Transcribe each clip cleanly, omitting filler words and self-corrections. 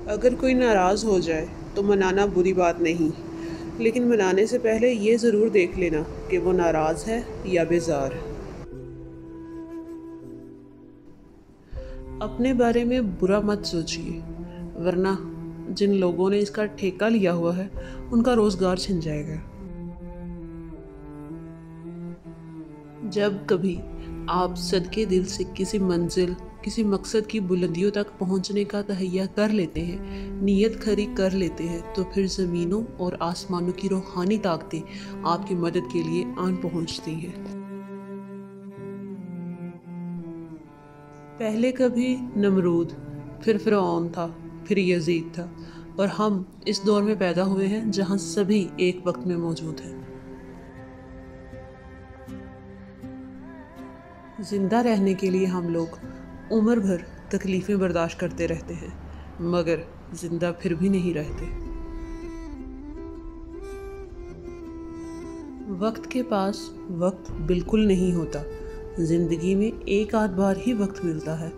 اگر کوئی ناراض ہو جائے تو منانا بری بات نہیں، لیکن منانے سے پہلے یہ ضرور دیکھ لینا کہ وہ ناراض ہے یا بیزار۔ اپنے بارے میں برا مت سوچیے، ورنہ جن لوگوں نے اس کا ٹھیکہ لیا ہوا ہے ان کا روزگار چھن جائے گا۔ جب کبھی آپ صدقے دل سے کسی منزل، کسی مقصد کی بلندیوں تک پہنچنے کا تہیہ کر لیتے ہیں، نیت کھری کر لیتے ہیں، تو پھر زمینوں اور آسمانوں کی روحانی طاقتیں آپ کی مدد کے لیے آن پہنچتی ہیں۔ پہلے کبھی نمرود، پھر فرعون تھا، پھر یزید تھا، اور ہم اس دور میں پیدا ہوئے ہیں جہاں سبھی ایک وقت میں موجود ہیں۔ زندہ رہنے کے لیے ہم لوگ عمر بھر تکلیفیں برداشت کرتے رہتے ہیں، مگر زندہ پھر بھی نہیں رہتے۔ وقت کے پاس وقت بالکل نہیں ہوتا، زندگی میں ایک آدھ بار ہی وقت ملتا ہے۔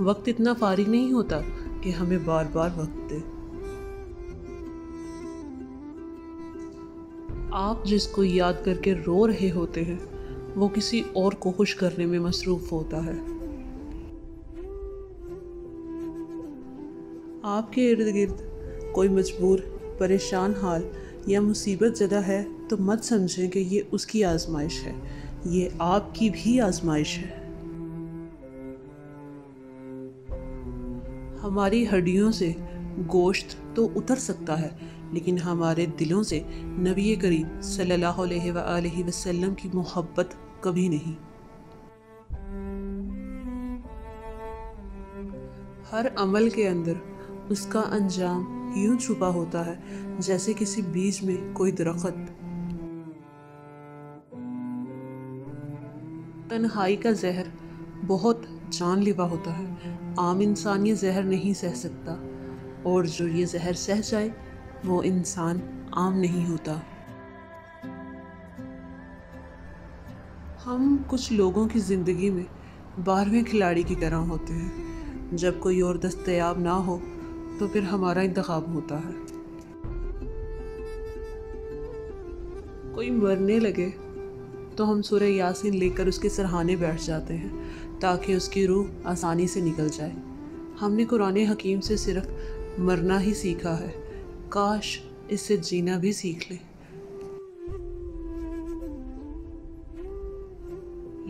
وقت اتنا فارغ نہیں ہوتا کہ ہمیں بار بار وقت دے۔ آپ جس کو یاد کر کے رو رہے ہوتے ہیں وہ کسی اور کو خوش کرنے میں مصروف ہوتا ہے۔ آپ کے ارد گرد کوئی مجبور، پریشان حال یا مصیبت زدہ ہے تو مت سمجھیں کہ یہ اس کی آزمائش ہے، یہ آپ کی بھی آزمائش ہے۔ ہماری ہڈیوں سے گوشت تو اتر سکتا ہے، لیکن ہمارے دلوں سے نبی کریم صلی اللہ علیہ وآلہ وسلم کی محبت کبھی نہیں۔ ہر عمل کے اندر اس کا انجام یوں چھپا ہوتا ہے جیسے کسی بیج میں کوئی درخت۔ تنہائی کا زہر بہت جان لیوا ہوتا ہے، عام انسان یہ زہر نہیں سہ سکتا، اور جو یہ زہر سہ جائے وہ انسان عام نہیں ہوتا۔ ہم کچھ لوگوں کی زندگی میں 12ویں کھلاڑی کی طرح ہوتے ہیں، جب کوئی اور دستیاب نہ ہو تو پھر ہمارا انتخاب ہوتا ہے۔ کوئی مرنے لگے تو ہم سورہ یاسین لے کر اس کے سرہانے بیٹھ جاتے ہیں تاکہ اس کی روح آسانی سے نکل جائے۔ ہم نے قرآن حکیم سے صرف مرنا ہی سیکھا ہے، کاش اس سے جینا بھی سیکھ لیں۔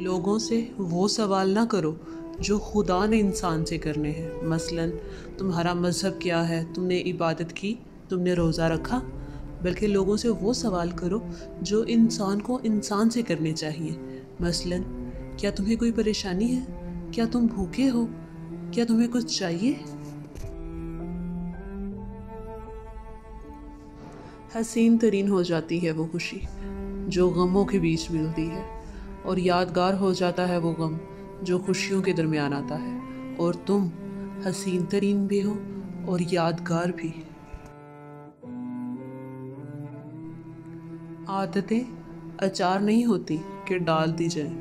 لوگوں سے وہ سوال نہ کرو جو خدا نے انسان سے کرنے ہیں، مثلاً تمہارا مذہب کیا ہے، تم نے عبادت کی، تم نے روزہ رکھا، بلکہ لوگوں سے وہ سوال کرو جو انسان کو انسان سے کرنے چاہیے، مثلاً کیا تمہیں کوئی پریشانی ہے، کیا تم بھوکے ہو، کیا تمہیں کچھ چاہیے۔ حسین ترین ہو جاتی ہے وہ خوشی جو غموں کے بیچ ملتی ہے، اور یادگار ہو جاتا ہے وہ غم جو خوشیوں کے درمیان آتا ہے، اور تم حسین ترین بھی ہو اور یادگار بھی۔ عادتیں اچار نہیں ہوتی کہ ڈال دی جائیں،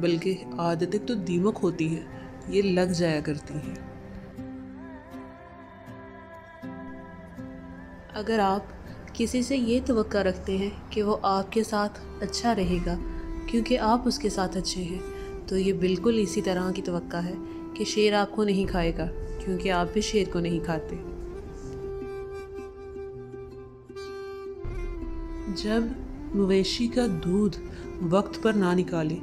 بلکہ عادتیں تو دیمک ہوتی ہیں، یہ لگ جایا کرتی ہیں۔ اگر آپ کسی سے یہ توقع رکھتے ہیں کہ وہ آپ کے ساتھ اچھا رہے گا کیونکہ آپ اس کے ساتھ اچھے ہیں، تو یہ بالکل اسی طرح کی توقع ہے کہ شیر آپ کو نہیں کھائے گا کیونکہ آپ بھی شیر کو نہیں کھاتے۔ جب مویشی کا دودھ وقت پر نہ نکالے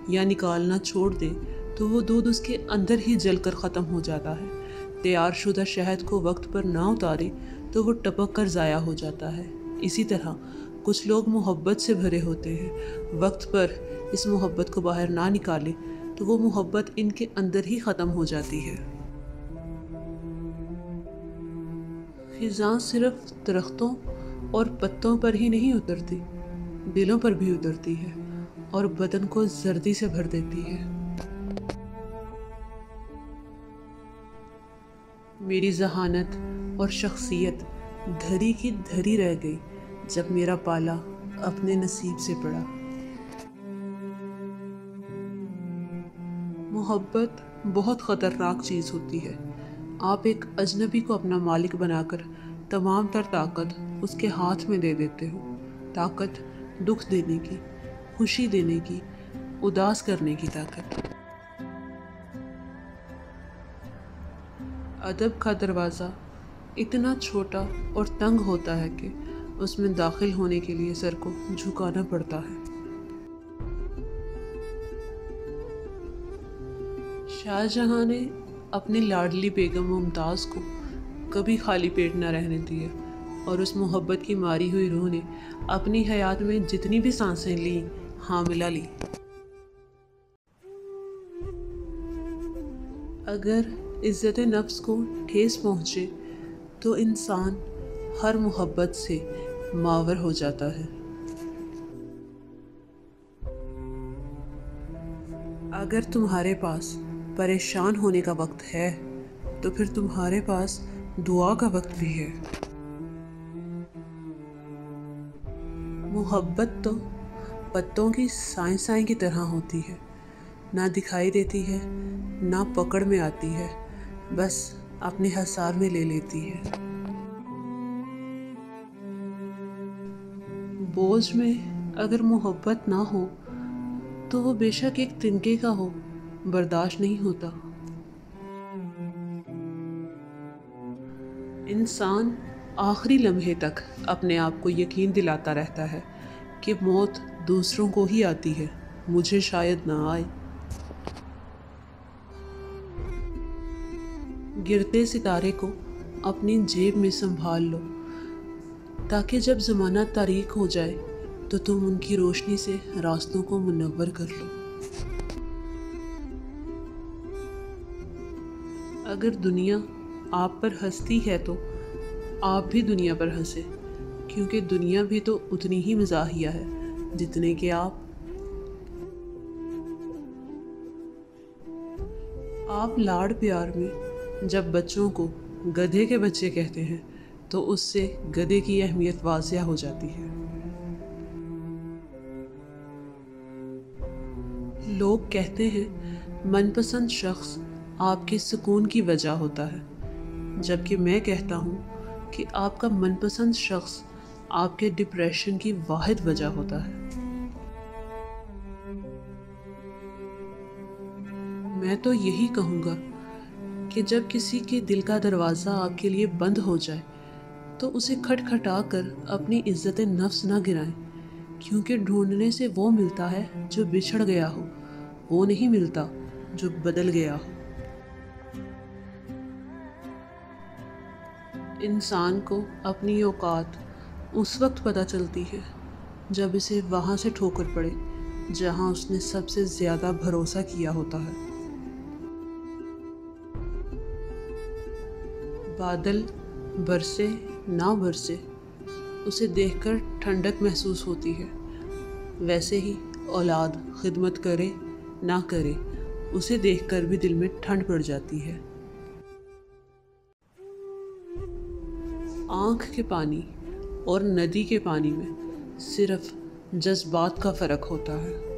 یا نکالنا چھوڑ دے تو وہ دودھ اس کے اندر ہی جل کر ختم ہو جاتا ہے۔ تیار شدہ شہد کو وقت پر نہ اتارے تو وہ ٹپک کر ضائع ہو جاتا ہے۔ اسی طرح کچھ لوگ محبت سے بھرے ہوتے ہیں، وقت پر اس محبت کو باہر نہ نکالے تو وہ محبت ان کے اندر ہی ختم ہو جاتی ہے۔ خزاں صرف درختوں اور پتوں پر ہی نہیں اترتی، دلوں پر بھی اترتی ہے اور بدن کو زردی سے بھر دیتی ہے۔ میری ذہانت اور شخصیت دھری کی دھری رہ گئی جب میرا پالا اپنے نصیب سے پڑا۔ محبت بہت خطرناک چیز ہوتی ہے، آپ ایک اجنبی کو اپنا مالک بنا کر تمام تر طاقت اس کے ہاتھ میں دے دیتے ہو، طاقت دکھ دینے کی، خوشی دینے کی، اداس کرنے کی طاقت۔ ادب کا دروازہ اتنا چھوٹا اور تنگ ہوتا ہے کہ اس میں داخل ہونے کے لیے سر کو جھکانا پڑتا ہے۔ شاہ جہاں نے اپنی لاڈلی بیگم ممتاز کو کبھی خالی پیٹ نہ رہنے دیا، اور اس محبت کی ماری ہوئی روح نے اپنی حیات میں جتنی بھی سانسیں لیں حاملہ لی۔ اگر عزت نفس کو ٹھیس پہنچے تو انسان ہر محبت سے ماور ہو جاتا ہے۔ اگر تمہارے پاس پریشان ہونے کا وقت ہے تو پھر تمہارے پاس دعا کا وقت بھی ہے۔ محبت تو پتوں کی سائیں سائیں کی طرح ہوتی ہے، نہ دکھائی دیتی ہے، نہ پکڑ میں آتی ہے، بس اپنے حصار میں لے لیتی ہے۔ بوجھ میں اگر محبت نہ ہو تو وہ بے شک ایک تنکے کا ہو، برداشت نہیں ہوتا۔ انسان آخری لمحے تک اپنے آپ کو یقین دلاتا رہتا ہے کہ موت دوسروں کو ہی آتی ہے، مجھے شاید نہ آئے۔ گرتے ستارے کو اپنی جیب میں سنبھال لو تاکہ جب زمانہ تاریک ہو جائے تو تم ان کی روشنی سے راستوں کو منور کر لو۔ اگر دنیا آپ پر ہنستی ہے تو آپ بھی دنیا پر ہنسے، کیونکہ دنیا بھی تو اتنی ہی مزاحیہ ہے جتنے کہ آپ۔ آپ لاڑ پیار میں جب بچوں کو گدھے کے بچے کہتے ہیں تو اس سے گدھے کی اہمیت واضح ہو جاتی ہے۔ لوگ کہتے ہیں من پسند شخص آپ کے سکون کی وجہ ہوتا ہے، جبکہ میں کہتا ہوں کہ آپ کا من پسند شخص آپ کے ڈپریشن کی واحد وجہ ہوتا ہے۔ میں تو یہی کہوں گا کہ جب کسی کے دل کا دروازہ آپ کے لیے بند ہو جائے تو اسے کھٹکھٹا کر اپنی عزت نفس نہ گرائیں، کیونکہ ڈھونڈنے سے وہ ملتا ہے جو بچھڑ گیا ہو، وہ نہیں ملتا جو بدل گیا ہو۔ انسان کو اپنی اوقات اس وقت پتہ چلتی ہے جب اسے وہاں سے ٹھوکر پڑے جہاں اس نے سب سے زیادہ بھروسہ کیا ہوتا ہے۔ بادل برسے نہ برسے اسے دیکھ کر ٹھنڈک محسوس ہوتی ہے، ویسے ہی اولاد خدمت کرے نہ کرے اسے دیکھ کر بھی دل میں ٹھنڈ پڑ جاتی ہے۔ آنکھ کے پانی اور ندی کے پانی میں صرف جذبات کا فرق ہوتا ہے۔